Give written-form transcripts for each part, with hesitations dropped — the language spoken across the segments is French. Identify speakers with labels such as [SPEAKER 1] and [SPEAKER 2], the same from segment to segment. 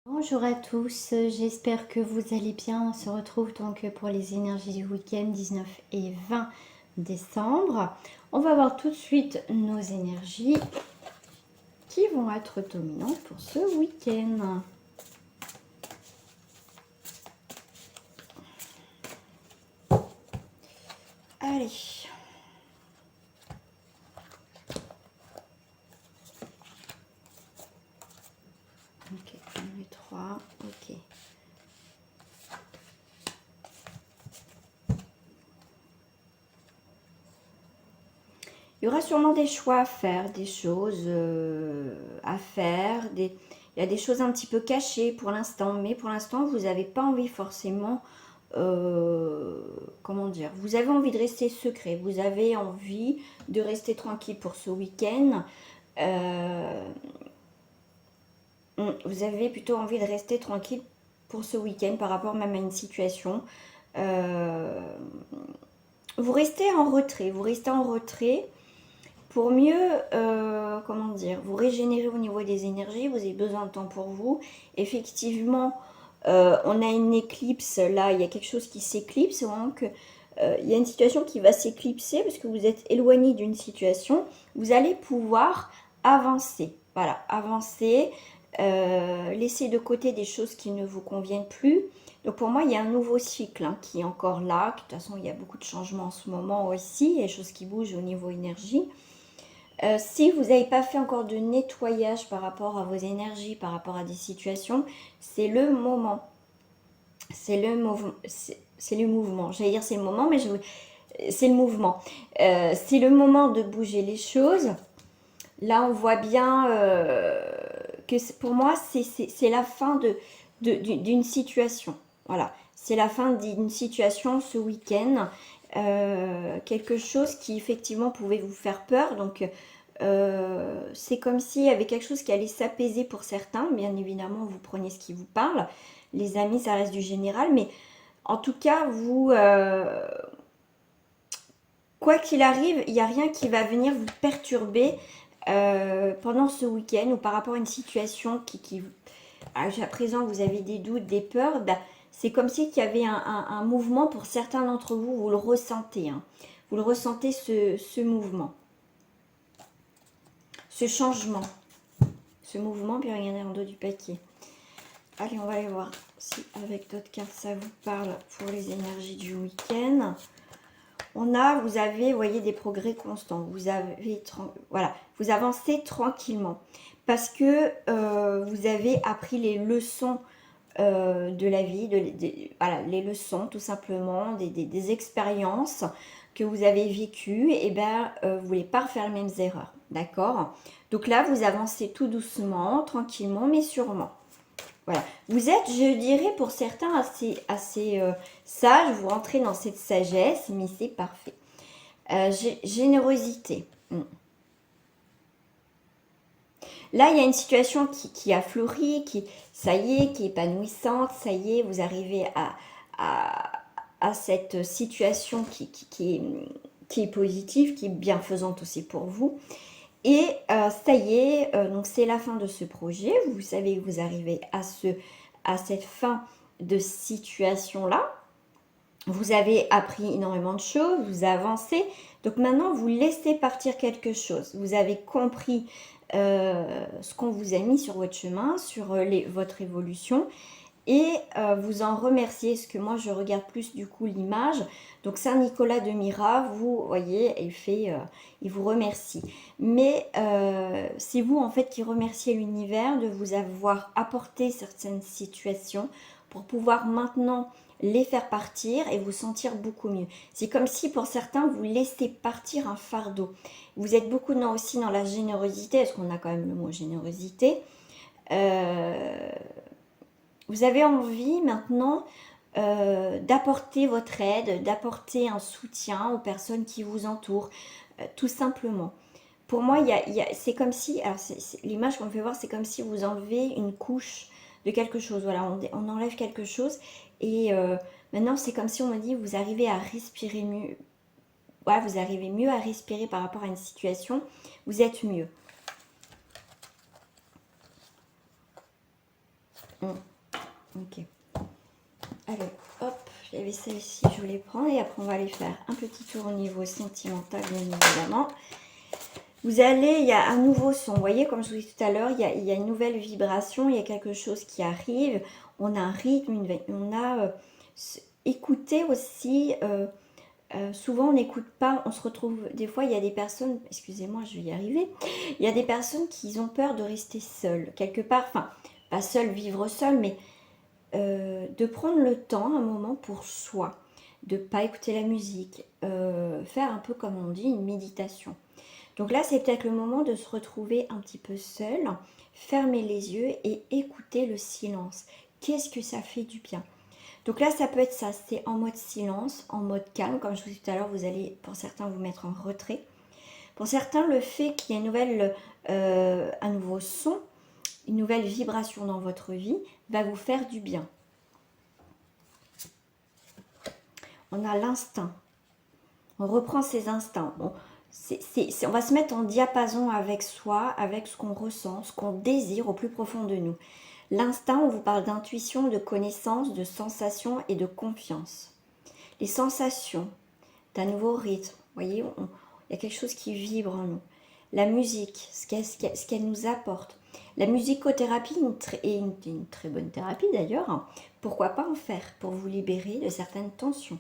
[SPEAKER 1] Bonjour à tous, j'espère que vous allez bien. On se retrouve donc pour les énergies du week-end 19 et 20 décembre. On va voir tout de suite nos énergies qui vont être dominantes pour ce week-end. Allez. Ok, 1 et 3, ok. Il y aura sûrement des choix à faire, des choses à faire. Il y a des choses un petit peu cachées pour l'instant, mais pour l'instant, vous n'avez pas envie forcément, comment dire, vous avez envie de rester secret, vous avez envie de rester tranquille pour ce week-end. Vous avez plutôt envie de rester tranquille pour ce week-end par rapport même à une situation. Vous restez en retrait pour mieux, comment dire, vous régénérer au niveau des énergies. Vous avez besoin de temps pour vous. Effectivement, on a une éclipse, là, il y a quelque chose qui s'éclipse, donc il y a une situation qui va s'éclipser parce que vous êtes éloigné d'une situation. Vous allez pouvoir avancer, voilà, avancer, laisser de côté des choses qui ne vous conviennent plus. Donc pour moi, il y a un nouveau cycle qui est encore là. De toute façon, il y a beaucoup de changements en ce moment aussi, il y a des choses qui bougent au niveau énergie. Si vous n'avez pas fait encore de nettoyage par rapport à vos énergies, par rapport à des situations, c'est le moment. C'est le mouvement. C'est le mouvement. J'allais dire c'est le moment, mais c'est le mouvement. C'est le moment de bouger les choses. Là, on voit bien que pour moi, c'est la fin d'une situation. Voilà. C'est la fin d'une situation ce week-end. Quelque chose qui effectivement pouvait vous faire peur. Donc, c'est comme s'il y avait quelque chose qui allait s'apaiser pour certains. Bien évidemment, vous prenez ce qui vous parle. Les amis, ça reste du général. Mais en tout cas, vous, quoi qu'il arrive, il n'y a rien qui va venir vous perturber pendant ce week-end ou par rapport à une situation qui à présent vous avez des doutes, des peurs. Bah, c'est comme si il y avait un mouvement pour certains d'entre vous. Vous le ressentez. Vous le ressentez ce mouvement, ce changement. Ce mouvement, puis regardez en dos du paquet. Allez, on va aller voir si avec d'autres cartes ça vous parle pour les énergies du week-end. Vous avez, vous voyez, des progrès constants. Voilà, vous avancez tranquillement parce que vous avez appris les leçons de la vie, voilà, les leçons tout simplement, des expériences que vous avez vécues. Et ben, vous voulez pas refaire les mêmes erreurs, d'accord? Donc là, vous avancez tout doucement, tranquillement, mais sûrement. Voilà. Vous êtes, je dirais, pour certains assez sages. Vous rentrez dans cette sagesse, mais c'est parfait. Générosité. Là, il y a une situation qui a fleuri, ça y est, qui est épanouissante. Ça y est, vous arrivez à cette situation qui est positive, qui est bienfaisante aussi pour vous. Et ça y est, donc c'est la fin de ce projet. Vous savez que vous arrivez à cette fin de situation-là. Vous avez appris énormément de choses, vous avancez. Donc maintenant, vous laissez partir quelque chose. Vous avez compris ce qu'on vous a mis sur votre chemin, sur votre évolution. Et vous en remerciez, parce que moi je regarde plus du coup l'image. Donc Saint Nicolas de Myra, vous voyez, il vous remercie. Mais c'est vous en fait qui remerciez l'univers de vous avoir apporté certaines situations pour pouvoir maintenant les faire partir et vous sentir beaucoup mieux. C'est comme si pour certains vous laissez partir un fardeau. Vous êtes beaucoup aussi dans la générosité, est-ce qu'on a quand même le mot générosité. Vous avez envie maintenant d'apporter votre aide, d'apporter un soutien aux personnes qui vous entourent, tout simplement. Pour moi, c'est comme si, alors l'image qu'on me fait voir, c'est comme si vous enlevez une couche de quelque chose. Voilà, on enlève quelque chose et maintenant c'est comme si on me dit vous arrivez à respirer mieux. Ouais, vous arrivez mieux à respirer par rapport à une situation. Vous êtes mieux. Ok. Allez, hop, j'avais ça ici, je vais les prendre. Et après, on va aller faire un petit tour au niveau sentimental, bien évidemment. Vous allez, il y a un nouveau son. Vous voyez, comme je vous disais tout à l'heure, il y a une nouvelle vibration, il y a quelque chose qui arrive. On a un rythme, on a... écoutez aussi... souvent on n'écoute pas, on se retrouve, des fois il y a des personnes, excusez-moi je vais y arriver, il y a des personnes qui ont peur de rester seules, quelque part, enfin pas seule, vivre seule, mais de prendre le temps, un moment pour soi, de ne pas écouter la musique, faire un peu comme on dit, une méditation. Donc là c'est peut-être le moment de se retrouver un petit peu seul, fermer les yeux et écouter le silence. Qu'est-ce que ça fait du bien? Donc là, ça peut être ça, c'est en mode silence, en mode calme. Comme je vous disais tout à l'heure, vous allez, pour certains, vous mettre en retrait. Pour certains, le fait qu'il y ait un nouveau son, une nouvelle vibration dans votre vie, va vous faire du bien. On a l'instinct. On reprend ses instincts. Bon, on va se mettre en diapason avec soi, avec ce qu'on ressent, ce qu'on désire au plus profond de nous. L'instinct, on vous parle d'intuition, de connaissance, de sensation et de confiance. Les sensations d'un nouveau rythme, vous voyez, il y a quelque chose qui vibre en nous. La musique, ce qu'elle nous apporte. La musicothérapie est une très bonne thérapie d'ailleurs. Pourquoi pas en faire pour vous libérer de certaines tensions.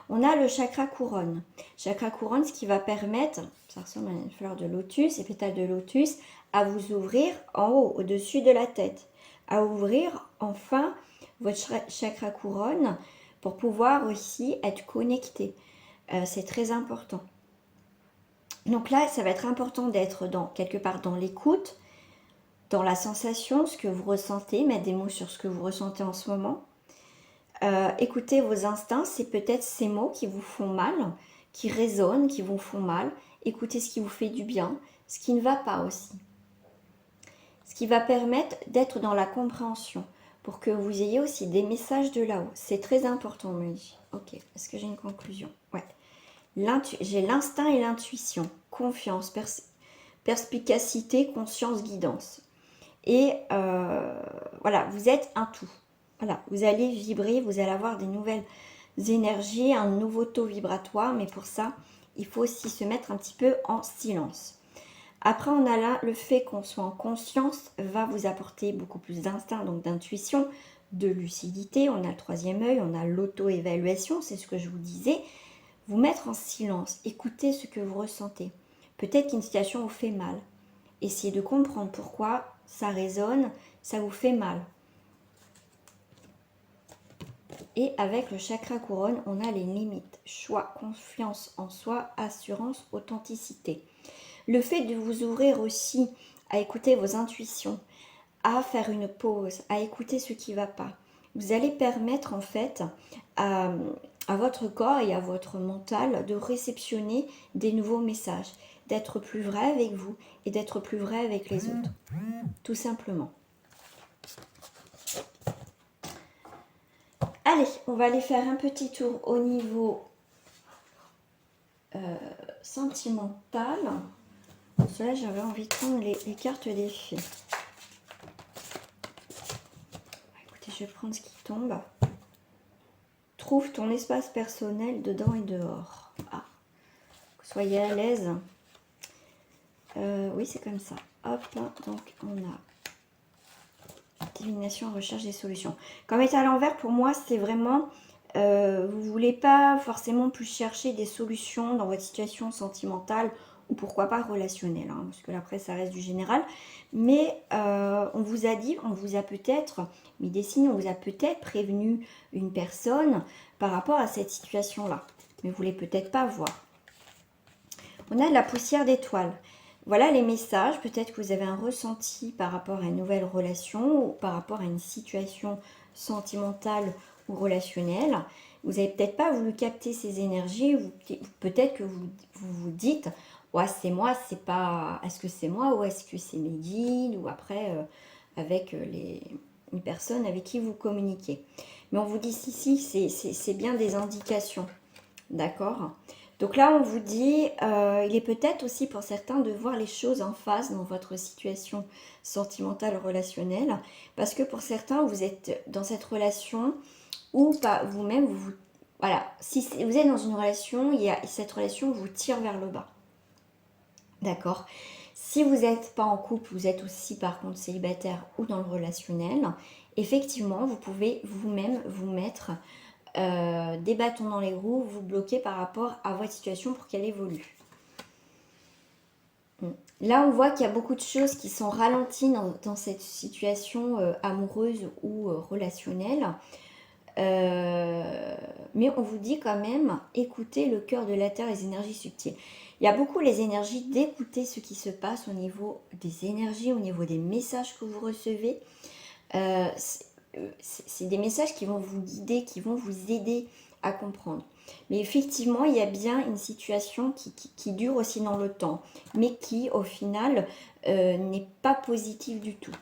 [SPEAKER 1] On a le chakra couronne. Chakra couronne, ce qui va permettre, ça ressemble à une fleur de lotus, et pétales de lotus, à vous ouvrir en haut, au-dessus de la tête. À ouvrir enfin votre chakra couronne pour pouvoir aussi être connecté. C'est très important. Donc là, ça va être important d'être quelque part dans l'écoute, dans la sensation, ce que vous ressentez, mettre des mots sur ce que vous ressentez en ce moment. Écoutez vos instincts, c'est peut-être ces mots qui vous font mal, qui résonnent, qui vous font mal. Écoutez ce qui vous fait du bien, ce qui ne va pas aussi. Ce qui va permettre d'être dans la compréhension, pour que vous ayez aussi des messages de là-haut. C'est très important, me dit. Ok, est-ce que j'ai une conclusion? Ouais. J'ai l'instinct et l'intuition, confiance, perspicacité, conscience, guidance. Et voilà, vous êtes un tout. Voilà, vous allez vibrer, vous allez avoir des nouvelles énergies, un nouveau taux vibratoire, mais pour ça, il faut aussi se mettre un petit peu en silence. Après, on a là le fait qu'on soit en conscience va vous apporter beaucoup plus d'instinct, donc d'intuition, de lucidité. On a le troisième œil, on a l'auto-évaluation, c'est ce que je vous disais. Vous mettre en silence, écoutez ce que vous ressentez. Peut-être qu'une situation vous fait mal. Essayez de comprendre pourquoi ça résonne, ça vous fait mal. Et avec le chakra couronne, on a les limites. Choix, confiance en soi, assurance, authenticité. Le fait de vous ouvrir aussi à écouter vos intuitions, à faire une pause, à écouter ce qui ne va pas. Vous allez permettre en fait à votre corps et à votre mental de réceptionner des nouveaux messages, d'être plus vrai avec vous et d'être plus vrai avec les autres. Tout simplement. Allez, on va aller faire un petit tour au niveau sentimental. Pour cela, j'avais envie de prendre les cartes des fées. Écoutez, je vais prendre ce qui tombe. Trouve ton espace personnel dedans et dehors. Ah, soyez à l'aise. Oui, c'est comme ça. Hop, donc on a divination, recherche des solutions. Comme est à l'envers, pour moi, c'est vraiment... vous ne voulez pas forcément plus chercher des solutions dans votre situation sentimentale ou pourquoi pas relationnelle, hein, parce que là, après, ça reste du général. Mais on vous a dit, on vous a peut-être mis des signes, on vous a peut-être prévenu une personne par rapport à cette situation-là. Mais vous ne voulez peut-être pas voir. On a de la poussière d'étoiles. Voilà les messages. Peut-être que vous avez un ressenti par rapport à une nouvelle relation ou par rapport à une situation sentimentale ou relationnelle. Vous n'avez peut-être pas voulu capter ces énergies. Peut-être que vous dites, ouais, c'est moi, c'est pas. Est-ce que c'est moi ou est-ce que c'est mes guides ou après avec les personnes avec qui vous communiquez. Mais on vous dit ici, c'est bien des indications. D'accord? Donc là, on vous dit, il est peut-être aussi pour certains de voir les choses en face dans votre situation sentimentale, relationnelle. Parce que pour certains, vous êtes dans cette relation ou pas vous-même, voilà, si vous êtes dans une relation, cette relation vous tire vers le bas. D'accord. Si vous n'êtes pas en couple, vous êtes aussi par contre célibataire ou dans le relationnel, effectivement, vous pouvez vous-même vous mettre des bâtons dans les roues, vous bloquer par rapport à votre situation pour qu'elle évolue. Là, on voit qu'il y a beaucoup de choses qui sont ralenties dans cette situation amoureuse ou relationnelle. Mais on vous dit quand même, écoutez le cœur de la terre, les énergies subtiles. Il y a beaucoup les énergies d'écouter ce qui se passe au niveau des énergies, au niveau des messages que vous recevez. C'est des messages qui vont vous guider, qui vont vous aider à comprendre. Mais effectivement, il y a bien une situation qui dure aussi dans le temps, mais qui, au final, n'est pas positive du tout.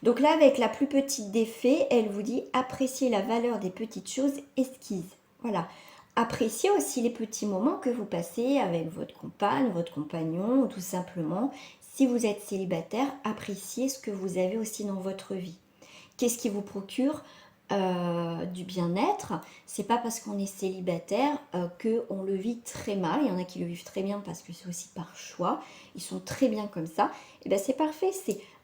[SPEAKER 1] Donc là, avec la plus petite des fées, elle vous dit appréciez la valeur des petites choses esquises. Voilà. Appréciez aussi les petits moments que vous passez avec votre compagne, votre compagnon, ou tout simplement. Si vous êtes célibataire, appréciez ce que vous avez aussi dans votre vie. Qu'est-ce qui vous procure du bien-être? C'est pas parce qu'on est célibataire qu'on le vit très mal. Il y en a qui le vivent très bien parce que c'est aussi par choix. Ils sont très bien comme ça. Et bien c'est parfait.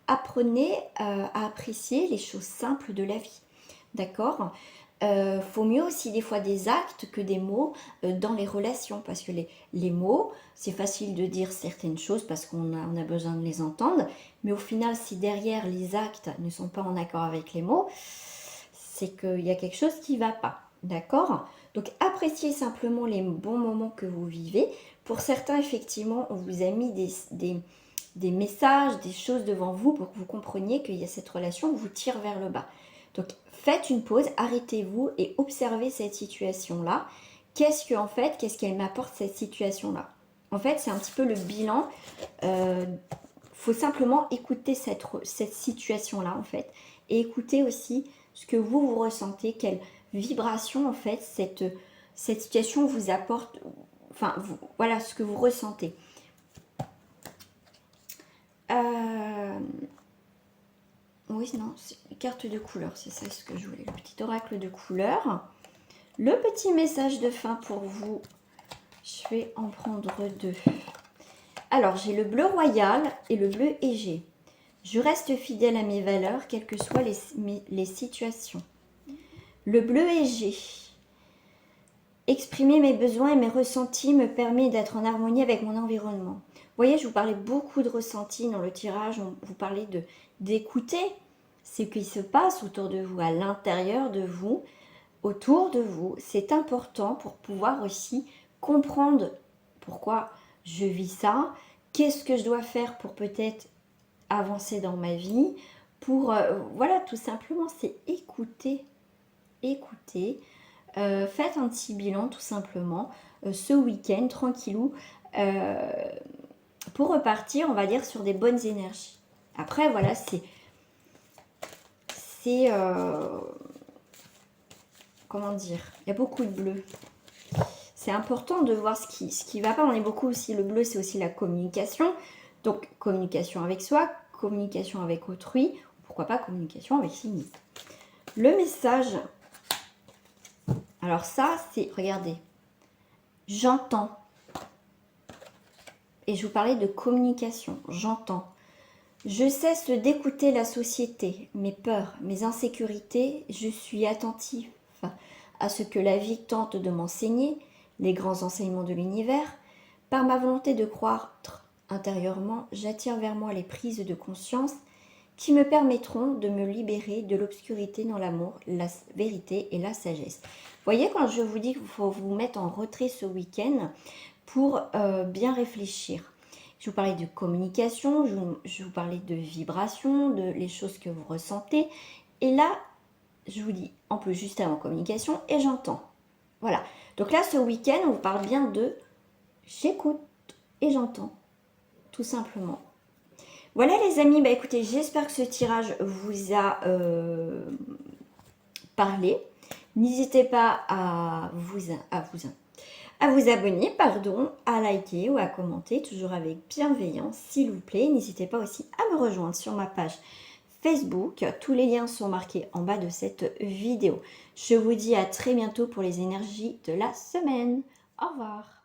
[SPEAKER 1] Apprenez à apprécier les choses simples de la vie. D'accord? Faut mieux aussi des fois des actes que des mots dans les relations, parce que les mots, c'est facile de dire certaines choses parce qu'on a besoin de les entendre, mais au final, si derrière les actes ne sont pas en accord avec les mots, c'est qu'il y a quelque chose qui ne va pas. D'accord? Donc appréciez simplement les bons moments que vous vivez. Pour certains, effectivement, on vous a mis des messages, des choses devant vous pour que vous compreniez qu'il y a cette relation qui vous tire vers le bas. Donc faites une pause, arrêtez-vous et observez cette situation-là. Qu'est-ce qu'elle m'apporte cette situation-là? En fait, c'est un petit peu le bilan. Faut simplement écouter cette situation-là, en fait, et écouter aussi ce que vous ressentez, quelle vibration, en fait, cette situation vous apporte, enfin, voilà ce que vous ressentez. Oui, non, c'est une carte de couleur, c'est ça ce que je voulais, le petit oracle de couleur. Le petit message de fin pour vous, je vais en prendre deux. Alors, j'ai le bleu royal et le bleu égée. Je reste fidèle à mes valeurs, quelles que soient les situations. Le bleu égée. Exprimer mes besoins et mes ressentis me permet d'être en harmonie avec mon environnement. Vous voyez, je vous parlais beaucoup de ressentis dans le tirage, on vous parlait d'écouter ce qui se passe autour de vous, à l'intérieur de vous, autour de vous. C'est important pour pouvoir aussi comprendre pourquoi je vis ça, qu'est-ce que je dois faire pour peut-être avancer dans ma vie, pour, voilà, tout simplement, c'est écouter. Faites un petit bilan tout simplement ce week-end, tranquillou, pour repartir, on va dire, sur des bonnes énergies. Après, voilà, comment dire, il y a beaucoup de bleu. C'est important de voir ce qui va pas. On est beaucoup aussi, le bleu, c'est aussi la communication. Donc, communication avec soi, communication avec autrui, pourquoi pas communication avec ses limites. Le message, alors ça, c'est, regardez, j'entends. Et je vous parlais de communication, j'entends. Je cesse d'écouter la société, mes peurs, mes insécurités. Je suis attentif à ce que la vie tente de m'enseigner, les grands enseignements de l'univers. Par ma volonté de croître intérieurement, j'attire vers moi les prises de conscience qui me permettront de me libérer de l'obscurité dans l'amour, la vérité et la sagesse. Vous voyez, quand je vous dis qu'il faut vous mettre en retrait ce week-end pour bien réfléchir. Je vous parlais de communication, je vous parlais de vibration, de les choses que vous ressentez. Et là, je vous dis, en plus, juste avant communication, et j'entends. Voilà. Donc là, ce week-end, on vous parle bien de j'écoute et j'entends. Tout simplement. Voilà les amis, bah écoutez, j'espère que ce tirage vous a parlé. N'hésitez pas à vous à vous abonner, pardon, à liker ou à commenter, toujours avec bienveillance, s'il vous plaît. N'hésitez pas aussi à me rejoindre sur ma page Facebook. Tous les liens sont marqués en bas de cette vidéo. Je vous dis à très bientôt pour les énergies de la semaine. Au revoir.